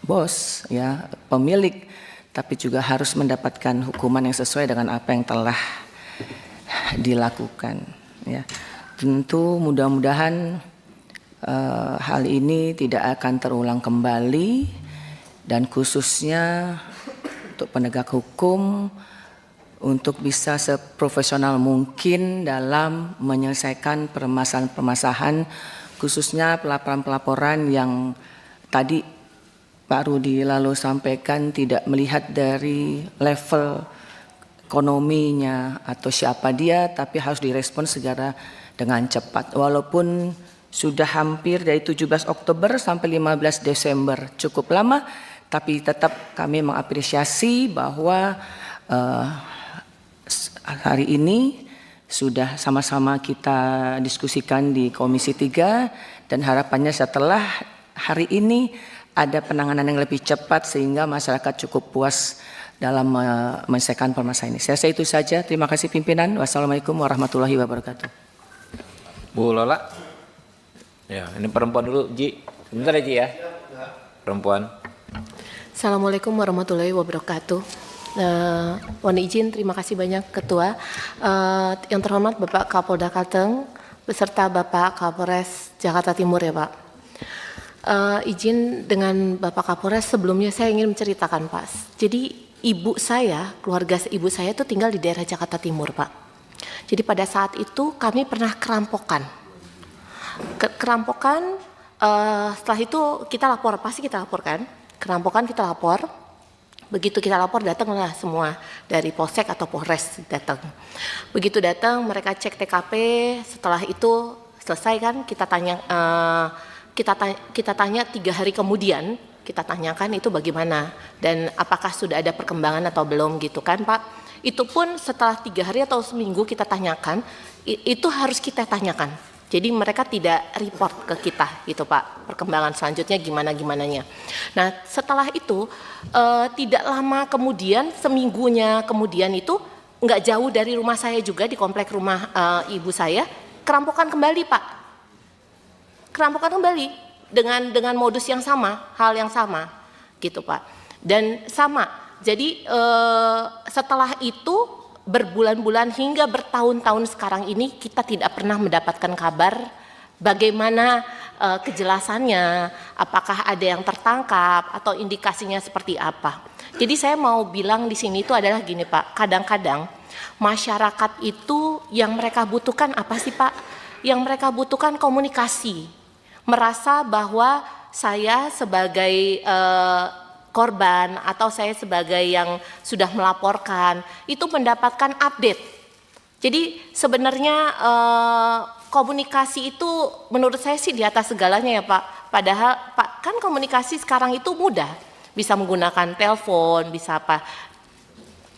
bos, ya, pemilik, tapi juga harus mendapatkan hukuman yang sesuai dengan apa yang telah dilakukan. Ya, tentu mudah-mudahan hal ini tidak akan terulang kembali dan khususnya untuk penegak hukum untuk bisa seprofesional mungkin dalam menyelesaikan permasalahan-permasalahan khususnya pelaporan-pelaporan yang tadi Pak Rudi lalu sampaikan tidak melihat dari level ekonominya atau siapa dia, tapi harus direspon segera dengan cepat. Walaupun sudah hampir dari 17 Oktober sampai 15 Desember, cukup lama, tapi tetap kami mengapresiasi bahwa hari ini sudah sama-sama kita diskusikan di Komisi 3 dan harapannya setelah hari ini ada penanganan yang lebih cepat sehingga masyarakat cukup puas dalam menyelesaikan permasalahan ini. Saya rasa itu saja. Terima kasih pimpinan. Wassalamualaikum warahmatullahi wabarakatuh. Bu Lola. Ya, ini perempuan dulu, Ji. Sebentar ya, Ji ya. Perempuan. Assalamualaikum warahmatullahi wabarakatuh. Mohon izin, terima kasih banyak Ketua. Yang terhormat Bapak Kapolda Kalteng beserta Bapak Kapolres Jakarta Timur ya Pak. Izin dengan Bapak Kapolres sebelumnya saya ingin menceritakan Pak. Jadi ibu saya, keluarga ibu saya itu tinggal di daerah Jakarta Timur Pak. Jadi pada saat itu kami pernah kerampokan. Kerampokan setelah itu kita lapor, pasti kita laporkan. Kerampokan kita lapor. Begitu kita lapor datanglah semua dari Polsek atau Polres datang. Begitu datang mereka cek TKP, setelah itu selesai kan kita tanya kita tanya 3 hari kemudian, kita tanyakan itu bagaimana dan apakah sudah ada perkembangan atau belum gitu kan Pak. Itu pun setelah 3 hari atau seminggu kita tanyakan, itu harus kita tanyakan. Jadi mereka tidak report ke kita gitu Pak, perkembangan selanjutnya gimana-gimananya. Nah setelah itu tidak lama kemudian, seminggunya kemudian itu nggak jauh dari rumah saya juga di komplek rumah ibu saya, kerampokan kembali Pak. Kerampokan kembali dengan modus yang sama, hal yang sama gitu Pak. Dan sama, jadi setelah itu berbulan-bulan hingga bertahun-tahun sekarang ini kita tidak pernah mendapatkan kabar bagaimana kejelasannya, apakah ada yang tertangkap atau indikasinya seperti apa. Jadi saya mau bilang di sini itu adalah gini Pak, kadang-kadang masyarakat itu yang mereka butuhkan apa sih Pak? Yang mereka butuhkan komunikasi, merasa bahwa saya sebagai korban atau saya sebagai yang sudah melaporkan itu mendapatkan update. Jadi sebenarnya komunikasi itu menurut saya sih di atas segalanya ya Pak. Padahal Pak kan komunikasi sekarang itu mudah, bisa menggunakan telepon, bisa apa.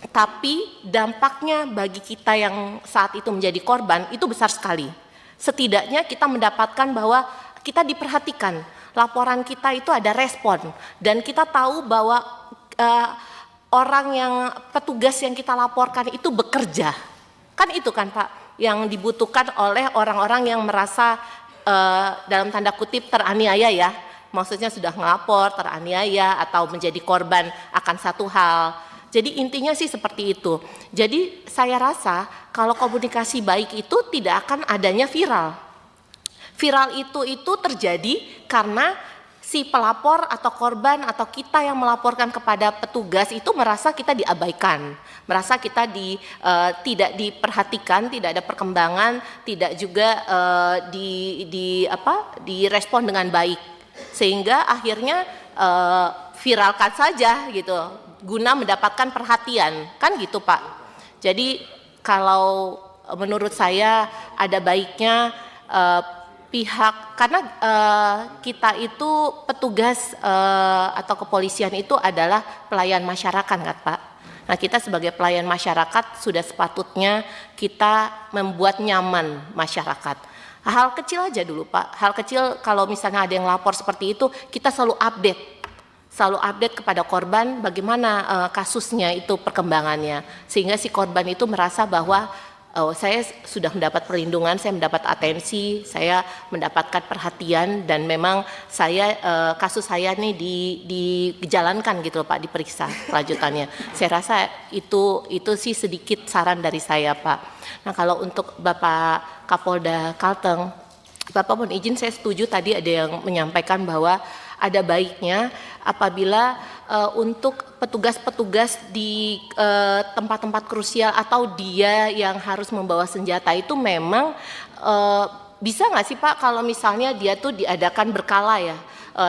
Tapi dampaknya bagi kita yang saat itu menjadi korban itu besar sekali. Setidaknya kita mendapatkan bahwa kita diperhatikan. Laporan kita itu ada respon dan kita tahu bahwa orang yang petugas yang kita laporkan itu bekerja. Kan itu kan Pak yang dibutuhkan oleh orang-orang yang merasa dalam tanda kutip teraniaya ya, maksudnya sudah ngelapor, teraniaya atau menjadi korban akan satu hal. Jadi intinya sih seperti itu. Jadi saya rasa kalau komunikasi baik itu tidak akan adanya viral. Viral itu terjadi karena si pelapor atau korban atau kita yang melaporkan kepada petugas itu merasa kita diabaikan, merasa kita tidak diperhatikan, tidak ada perkembangan, tidak juga direspon dengan baik, sehingga akhirnya viralkan saja gitu, guna mendapatkan perhatian, kan gitu Pak. Jadi kalau menurut saya ada baiknya pihak, karena kita itu petugas atau kepolisian itu adalah pelayan masyarakat kan Pak. Nah kita sebagai pelayan masyarakat sudah sepatutnya kita membuat nyaman masyarakat. Hal kecil aja dulu Pak, hal kecil kalau misalnya ada yang lapor seperti itu kita selalu update kepada korban bagaimana kasusnya itu perkembangannya, sehingga si korban itu merasa bahwa saya sudah mendapat perlindungan, saya mendapat atensi, saya mendapatkan perhatian, dan memang saya kasus saya nih dijalankan gitu loh Pak, diperiksa kelanjutannya. Saya rasa itu sih sedikit saran dari saya Pak. Nah kalau untuk Bapak Kapolda Kalteng, Bapak mohon izin, saya setuju tadi ada yang menyampaikan bahwa ada baiknya apabila untuk petugas-petugas di tempat-tempat krusial atau dia yang harus membawa senjata itu memang bisa nggak sih Pak kalau misalnya dia tuh diadakan berkala ya,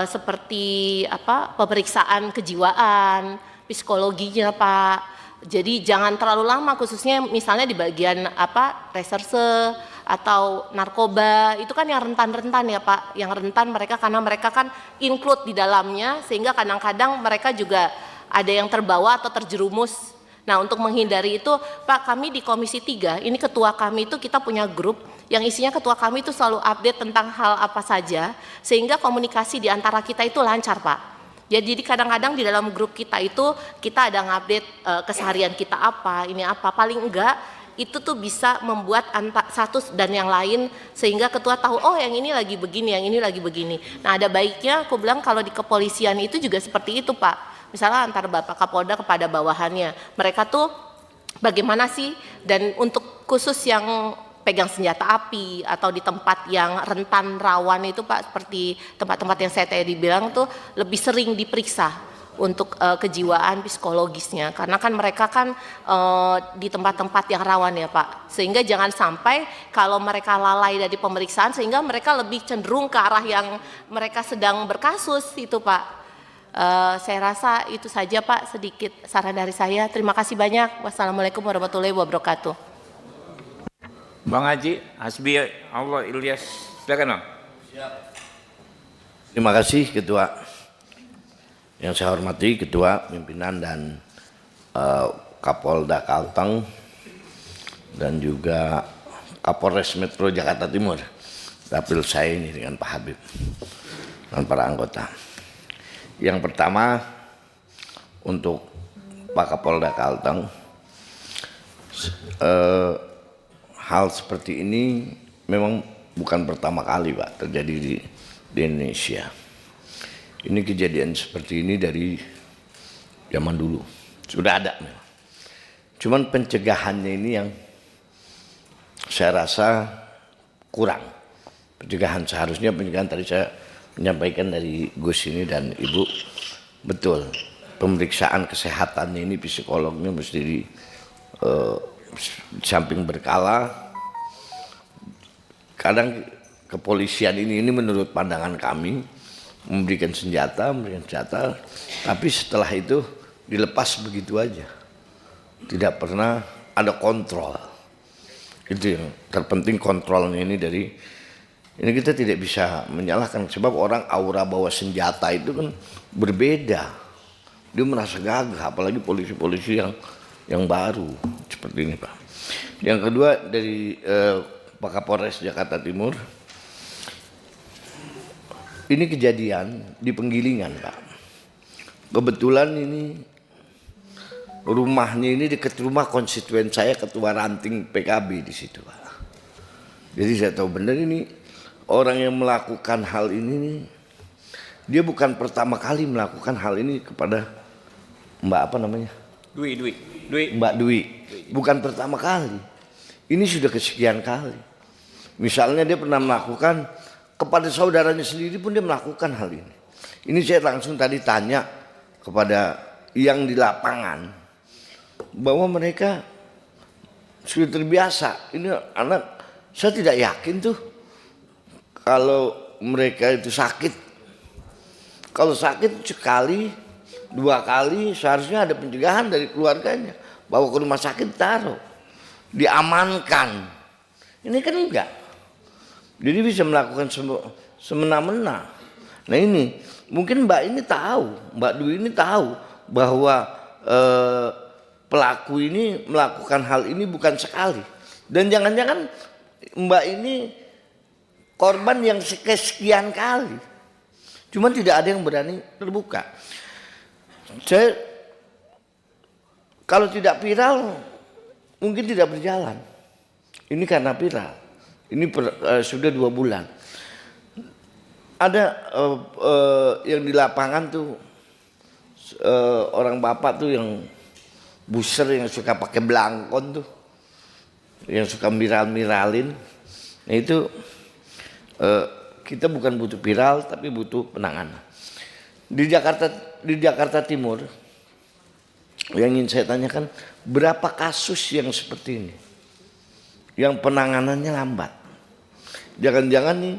seperti pemeriksaan kejiwaan, psikologinya Pak. Jadi jangan terlalu lama, khususnya misalnya di bagian reserse atau narkoba, itu kan yang rentan-rentan ya Pak, yang rentan mereka karena mereka kan include di dalamnya, sehingga kadang-kadang mereka juga ada yang terbawa atau terjerumus. Nah untuk menghindari itu Pak, kami di Komisi 3, ini ketua kami itu kita punya grup yang isinya ketua kami itu selalu update tentang hal apa saja, sehingga komunikasi di antara kita itu lancar Pak. Jadi kadang-kadang di dalam grup kita itu kita ada ngupdate keseharian kita paling enggak itu tuh bisa membuat satu dan yang lain, sehingga ketua tahu oh yang ini lagi begini, yang ini lagi begini. Nah ada baiknya aku bilang kalau di kepolisian itu juga seperti itu Pak, misalnya antara Bapak Kapolda kepada bawahannya, mereka tuh bagaimana sih, dan untuk khusus yang pegang senjata api atau di tempat yang rentan rawan itu Pak, seperti tempat-tempat yang saya tadi bilang tuh lebih sering diperiksa untuk kejiwaan psikologisnya, karena kan mereka kan di tempat-tempat yang rawan ya Pak, sehingga jangan sampai kalau mereka lalai dari pemeriksaan sehingga mereka lebih cenderung ke arah yang mereka sedang berkasus itu Pak. Saya rasa itu saja Pak, sedikit saran dari saya. Terima kasih banyak. Wassalamualaikum warahmatullahi wabarakatuh. Bang Haji Hasbi Allah Ilyas, silakan Bang. Terima kasih Ketua. Yang saya hormati Ketua, pimpinan dan Kapolda Kalteng dan juga Kapolres Metro Jakarta Timur. Dapil saya ini dengan Pak Habib dan para anggota. Yang pertama untuk Pak Kapolda Kalteng, hal seperti ini memang bukan pertama kali Pak terjadi di Indonesia. Ini kejadian seperti ini dari zaman dulu, sudah ada memang. Cuman pencegahannya ini yang saya rasa kurang. Pencegahan seharusnya tadi saya menyampaikan dari Gus ini dan Ibu, betul. Pemeriksaan kesehatannya ini psikolognya mesti di samping berkala. Kadang kepolisian ini menurut pandangan kami memberikan senjata, tapi setelah itu dilepas begitu aja, tidak pernah ada kontrol. Itu yang terpenting, kontrolnya ini ini kita tidak bisa menyalahkan, sebab orang aura bawa senjata itu kan berbeda, dia merasa gagah, apalagi polisi-polisi yang baru seperti ini Pak. Yang kedua dari Pak Kapolres Jakarta Timur, ini kejadian di Penggilingan Pak. Kebetulan ini rumahnya ini dekat rumah konstituen saya, ketua ranting PKB di situ Pak. Jadi saya tahu benar ini orang yang melakukan hal ini nih, dia bukan pertama kali melakukan hal ini kepada Mbak apa namanya? Mbak Dwi. Bukan pertama kali. Ini sudah kesekian kali. Misalnya dia pernah melakukan kepada saudaranya sendiri pun dia melakukan hal ini. Ini saya langsung tadi tanya kepada yang di lapangan bahwa mereka sudah terbiasa. Ini anak, saya tidak yakin tuh kalau mereka itu sakit. Kalau sakit sekali, 2 kali seharusnya ada pencegahan dari keluarganya. Bawa ke rumah sakit, taruh, diamankan. Ini kan enggak. Jadi bisa melakukan semena-mena. Nah ini mungkin Mbak ini tahu, Mbak Dwi ini tahu bahwa pelaku ini melakukan hal ini bukan sekali. Dan jangan-jangan Mbak ini korban yang sekian kali. Cuma tidak ada yang berani terbuka. Saya kalau tidak viral mungkin tidak berjalan. Ini karena viral. Ini sudah 2 bulan. Ada yang di lapangan tuh orang bapak tuh yang buser yang suka pakai belangkon tuh, yang suka viral-viralin. Nah itu kita bukan butuh viral tapi butuh penanganan. Di Jakarta Timur yang ingin saya tanyakan, berapa kasus yang seperti ini yang penanganannya lambat? Jangan-jangan nih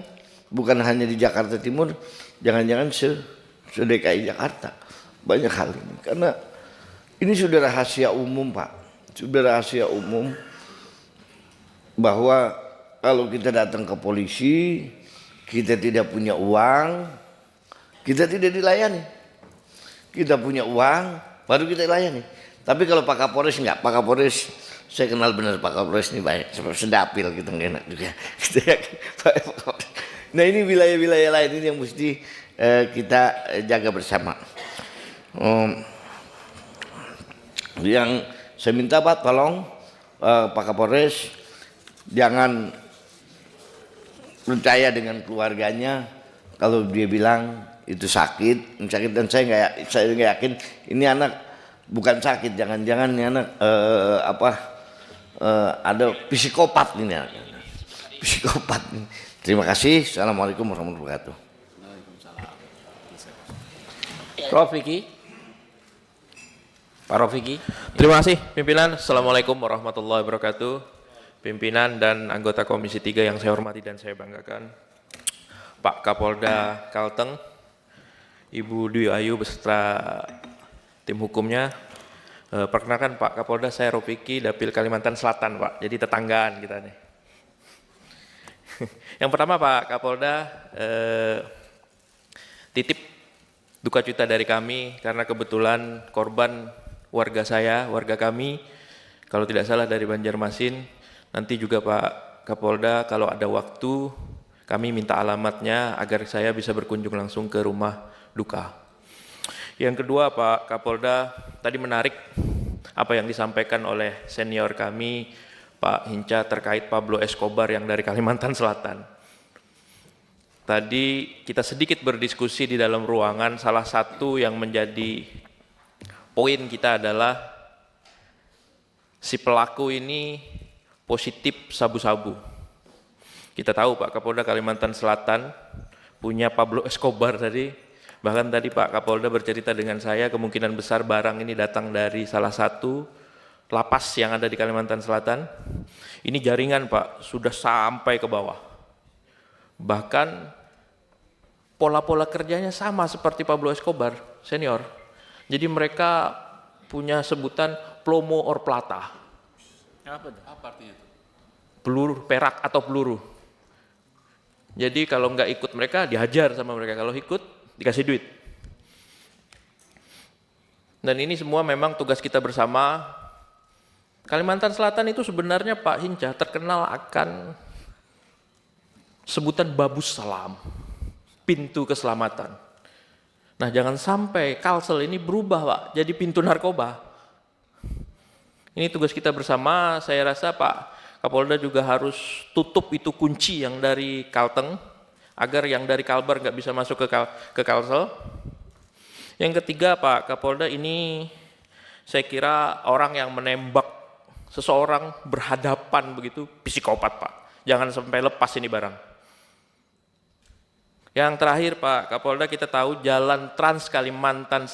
bukan hanya di Jakarta Timur, jangan-jangan se-DKI Jakarta banyak hal ini. Karena ini sudah rahasia umum Pak, sudah rahasia umum bahwa kalau kita datang ke polisi, kita tidak punya uang, kita tidak dilayani. Kita punya uang, baru kita layani. Tapi kalau Pak Kapolres enggak, Pak Kapolres saya kenal benar Pak Kapolres ini baik, sedapil gitu nggak enak juga. Nah ini wilayah-wilayah lain ini yang mesti kita jaga bersama. Yang saya minta Pak tolong Pak Kapolres jangan percaya dengan keluarganya kalau dia bilang itu sakit dan saya nggak yakin ini anak bukan sakit, jangan-jangan ini anak ada psikopat ini anak. Psikopat. Terima kasih. Assalamualaikum warahmatullahi wabarakatuh. Rofiki. Pak Rofiki. Terima kasih pimpinan. Assalamualaikum warahmatullahi wabarakatuh. Pimpinan dan anggota Komisi 3 yang saya hormati dan saya banggakan. Pak Kapolda Kalteng, Ibu Dwi Ayu beserta tim hukumnya. Perkenalkan Pak Kapolda, saya Rofiki, Dapil Kalimantan Selatan Pak, jadi tetanggaan kita nih. Yang pertama Pak Kapolda, titip duka cita dari kami karena kebetulan korban warga saya, warga kami, kalau tidak salah dari Banjarmasin. Nanti juga Pak Kapolda kalau ada waktu kami minta alamatnya agar saya bisa berkunjung langsung ke rumah duka. Yang kedua Pak Kapolda, tadi menarik apa yang disampaikan oleh senior kami Pak Hinca terkait Pablo Escobar yang dari Kalimantan Selatan. Tadi kita sedikit berdiskusi di dalam ruangan, salah satu yang menjadi poin kita adalah si pelaku ini positif sabu-sabu. Kita tahu Pak Kapolda Kalimantan Selatan punya Pablo Escobar tadi. Bahkan tadi Pak Kapolda bercerita dengan saya kemungkinan besar barang ini datang dari salah satu lapas yang ada di Kalimantan Selatan. Ini jaringan Pak, sudah sampai ke bawah. Bahkan pola-pola kerjanya sama seperti Pablo Escobar senior. Jadi mereka punya sebutan plomo or plata. Apa artinya itu? Peluru, perak atau peluru. Jadi kalau nggak ikut mereka dihajar sama mereka, kalau ikut dikasih duit. Dan ini semua memang tugas kita bersama. Kalimantan Selatan itu sebenarnya Pak Hinca terkenal akan sebutan Babus Salam, pintu keselamatan. Nah jangan sampai Kalsel ini berubah Pak, jadi pintu narkoba. Ini tugas kita bersama. Saya rasa Pak Kapolda juga harus tutup itu kunci yang dari Kalteng, agar yang dari Kalbar nggak bisa masuk ke Kalsel. Yang ketiga, Pak Kapolda, ini saya kira orang yang menembak seseorang berhadapan begitu psikopat, Pak. Jangan sampai lepas ini barang. Yang terakhir, Pak Kapolda, kita tahu jalan Trans Kalimantan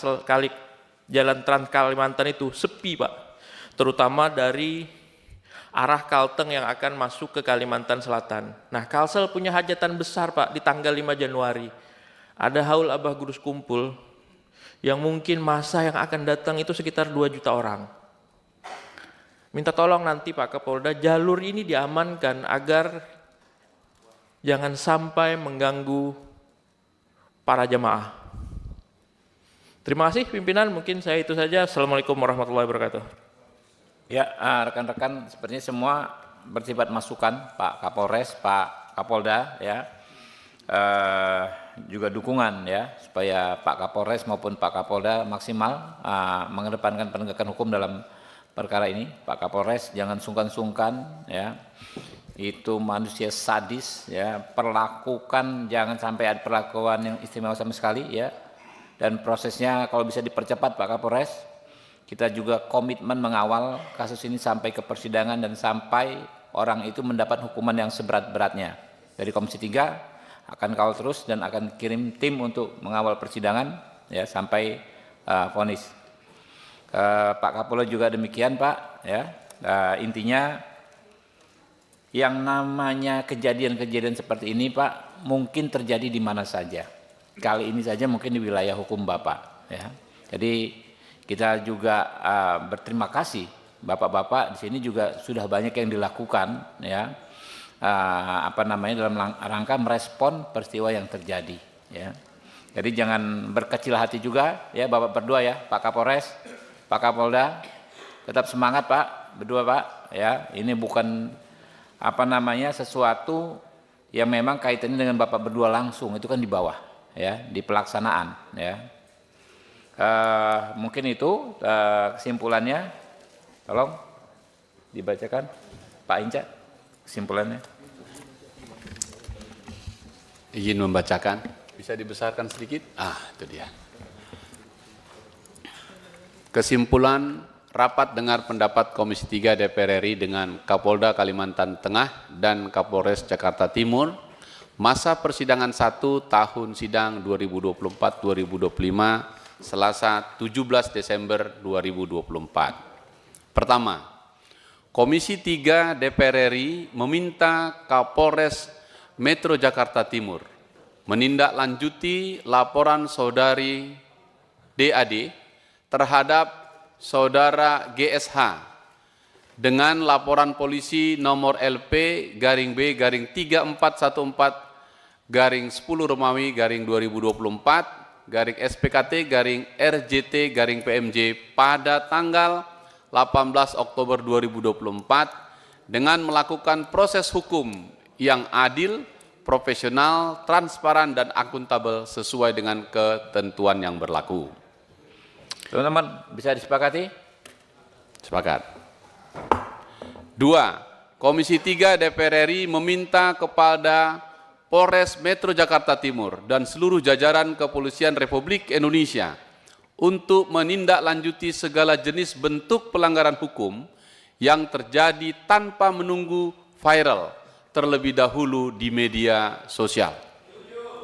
itu sepi, Pak. Terutama dari arah Kalteng yang akan masuk ke Kalimantan Selatan. Nah, Kalsel punya hajatan besar, Pak, di tanggal 5 Januari. Ada haul Abah Gurus Kumpul yang mungkin masa yang akan datang itu sekitar 2 juta orang. Minta tolong nanti Pak Kapolda, jalur ini diamankan agar jangan sampai mengganggu para jamaah. Terima kasih pimpinan, mungkin saya itu saja. Assalamualaikum warahmatullahi wabarakatuh. Ya, rekan-rekan, sepertinya semua bersifat masukan Pak Kapolres, Pak Kapolda, ya, juga dukungan ya supaya Pak Kapolres maupun Pak Kapolda maksimal mengedepankan penegakan hukum dalam perkara ini. Pak Kapolres jangan sungkan-sungkan, ya, itu manusia sadis, ya, perlakukan jangan sampai ada perlakuan yang istimewa sama sekali, ya, dan prosesnya kalau bisa dipercepat Pak Kapolres. Kita juga komitmen mengawal kasus ini sampai ke persidangan dan sampai orang itu mendapat hukuman yang seberat-beratnya. Dari Komisi 3 akan kawal terus dan akan kirim tim untuk mengawal persidangan ya sampai vonis. Pak Kapolda juga demikian, Pak, ya. Intinya yang namanya kejadian-kejadian seperti ini, Pak, mungkin terjadi di mana saja. Kali ini saja mungkin di wilayah hukum Bapak, ya. Jadi kita juga berterima kasih Bapak-bapak di sini juga sudah banyak yang dilakukan, ya, dalam rangka merespon peristiwa yang terjadi, ya. Jadi jangan berkecil hati juga, ya, Bapak berdua, ya, Pak Kapolres, Pak Kapolda, tetap semangat Pak, berdua Pak, ya. Ini bukan sesuatu yang memang kaitannya dengan Bapak berdua langsung, itu kan di bawah, ya, di pelaksanaan, ya. Mungkin itu kesimpulannya, tolong dibacakan Pak Inca kesimpulannya. Izin membacakan, bisa dibesarkan sedikit? Itu dia. Kesimpulan rapat dengar pendapat Komisi 3 DPR RI dengan Kapolda Kalimantan Tengah dan Kapolres Jakarta Timur, masa persidangan 1 tahun sidang 2024-2025, Selasa 17 Desember 2024. Pertama, Komisi 3 DPR RI meminta Kapolres Metro Jakarta Timur menindaklanjuti laporan saudari DAD terhadap saudara GSH dengan laporan polisi nomor LP-B-3414-10 Romawi -2024 SPKT-RJT-PMJ pada tanggal 18 Oktober 2024 dengan melakukan proses hukum yang adil, profesional, transparan, dan akuntabel sesuai dengan ketentuan yang berlaku. Teman-teman, bisa disepakati? Sepakat. 2. Komisi 3 DPR RI meminta kepada Polres Metro Jakarta Timur dan seluruh jajaran Kepolisian Republik Indonesia untuk menindaklanjuti segala jenis bentuk pelanggaran hukum yang terjadi tanpa menunggu viral terlebih dahulu di media sosial.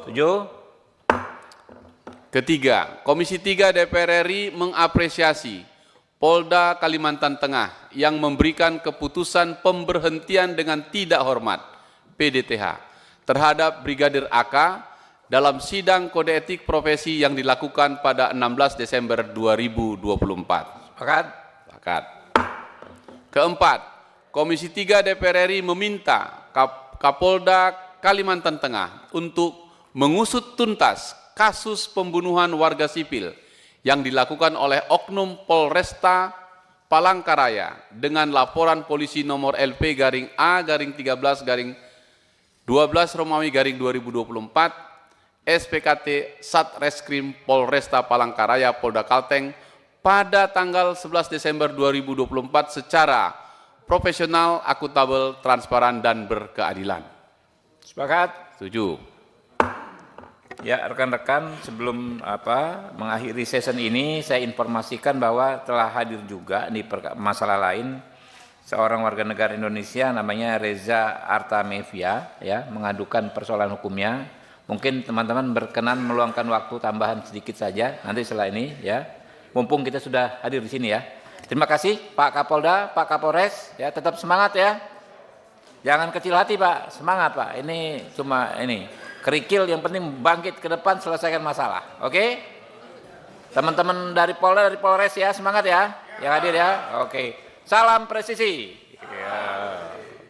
7. Ketiga, Komisi 3 DPR RI mengapresiasi Polda Kalimantan Tengah yang memberikan keputusan pemberhentian dengan tidak hormat (PDTH) terhadap Brigadir AK dalam sidang kode etik profesi yang dilakukan pada 16 Desember 2024. Sepakat? Sepakat. Keempat, Komisi 3 DPR RI meminta Kapolda Kalimantan Tengah untuk mengusut tuntas kasus pembunuhan warga sipil yang dilakukan oleh Oknum Polresta Palangkaraya dengan laporan polisi nomor LP-A-13-12 Romawi -2024 SPKT Satreskrim Polresta Palangkaraya Polda Kalteng pada tanggal 11 Desember 2024 secara profesional, akuntabel, transparan, dan berkeadilan. Sepakat? 7. Ya, rekan-rekan, sebelum mengakhiri session ini, saya informasikan bahwa telah hadir juga di masalah lain seorang warga negara Indonesia namanya Reza Artamevia, ya, mengadukan persoalan hukumnya. Mungkin teman-teman berkenan meluangkan waktu tambahan sedikit saja nanti setelah ini, ya. Mumpung kita sudah hadir di sini, ya. Terima kasih Pak Kapolda, Pak Kapolres, ya, tetap semangat ya. Jangan kecil hati Pak, semangat Pak. Ini cuma kerikil, yang penting bangkit ke depan, selesaikan masalah. Oke? Teman-teman dari Polda, dari Polres ya, semangat ya. Yang hadir ya. Oke. Salam presisi. Ya.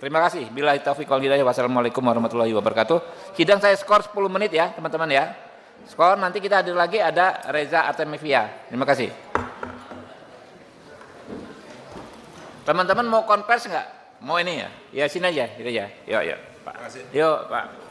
Terima kasih. Billahi taufiq wal hidayah. Wassalamualaikum warahmatullahi wabarakatuh. Sidang saya skor 10 menit ya, teman-teman ya. Skor, nanti kita hadir lagi ada Reza Artamevia. Terima kasih. Teman-teman mau konvers nggak? Mau ini ya? Ya sini aja, gitu ya. Yuk, Pak. Yuk, Pak.